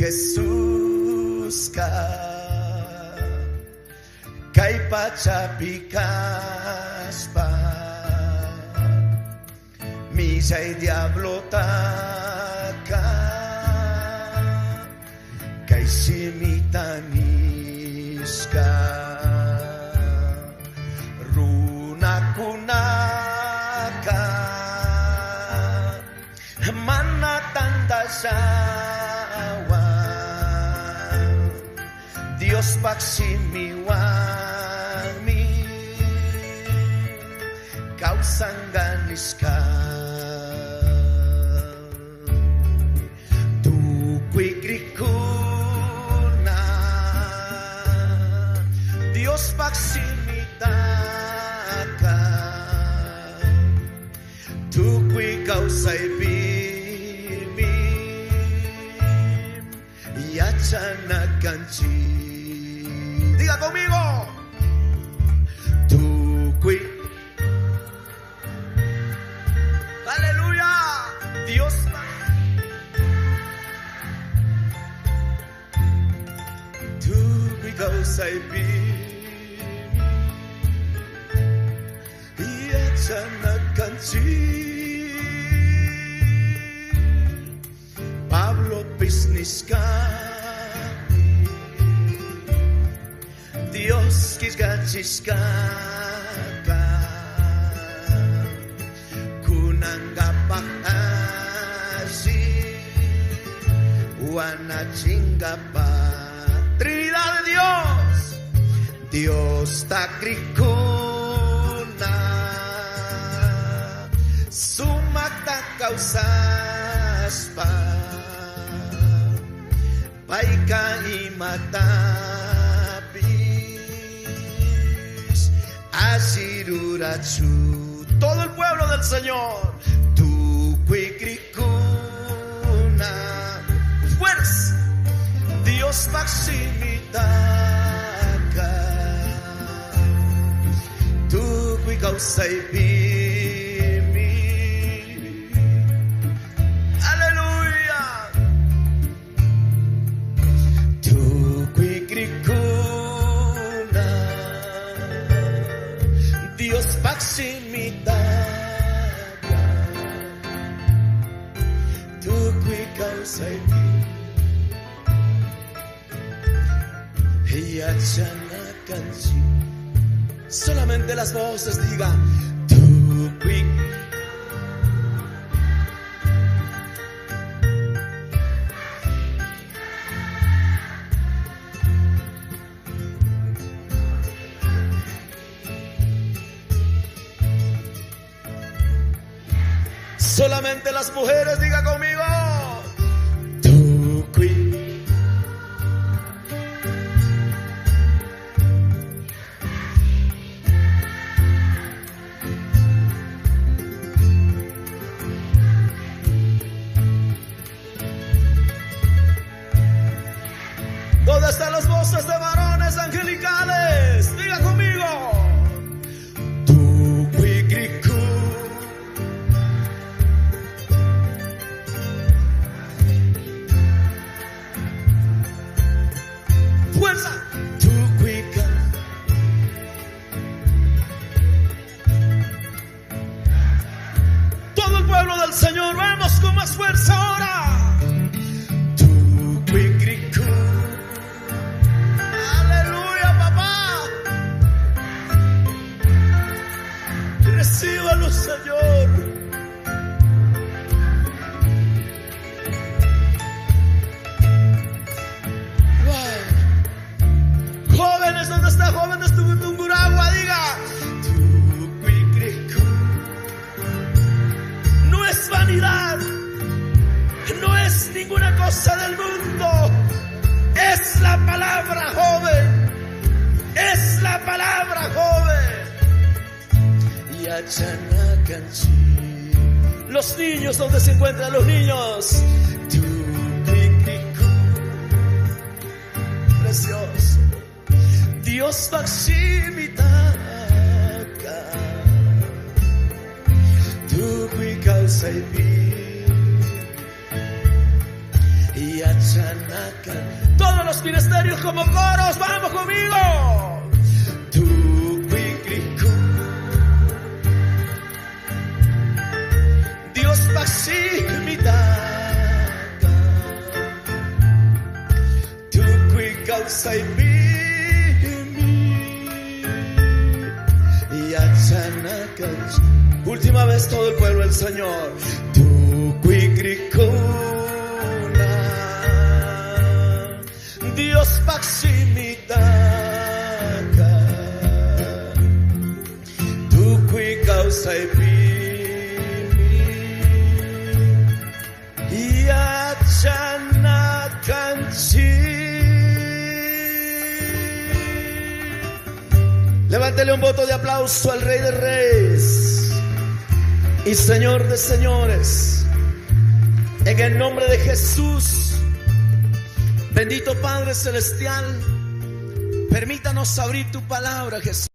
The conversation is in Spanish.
Jesus ka, kay pachapikas pa, misay diablo ta ka, kay simitanis ka, runa kuna ka, manatanda sa Dios pagsimiwami, kausangganis ka, tukwiglikuna, Dios pagsimita ka, tukwikausay bimim, yatsa nagkanchi. Diga conmigo, tuqui, aleluya, Dios tuqui kausay bimim, yatsa nagkanchi, Pablo business ka, Dios kisgachiska ka, kunanggapang asi, wanachinga pa. Trinidad de Dios, Dios takrikuna, sumakta kausas pa, paika imata. Asirurachu, todo el pueblo del Señor, tu cuicricuna, fuerza, Dios maximitaca, tu cuicausay bimi, aleluya, tu cuicricuna. Dios paximita, tu cuicausay ella chana canción. Solamente las voces digan tu cuic. Solamente las mujeres, diga conmigo. Tuqui. ¿Dónde están las voces de varones angelicales? Diga conmigo. Todo el pueblo del Señor, vamos con más fuerza ahora. Aleluya, papá. Recíbalo, Señor. Jóvenes, ¿dónde está? Jóvenes de Tungurahua, diga. No es vanidad, no es ninguna cosa del mundo, es la palabra, joven, es la palabra, joven. Y los niños, ¿dónde se encuentran los niños? Precioso, Dios maximita, tu causa y Yachanaka. Todos los ministerios como coros, vamos conmigo. Tu Quikriku. Dios Paximidaka. Tu Quikausai Yachanaka. Última vez todo el pueblo del Señor. Tu Quikrikuna. Dios Paximitaka. Tu Quikausai Yachanakanchi. Levántele un voto de aplauso al Rey de Reyes y Señor de Señores. En el nombre de Jesús, bendito Padre Celestial, permítanos abrir tu palabra, Jesús.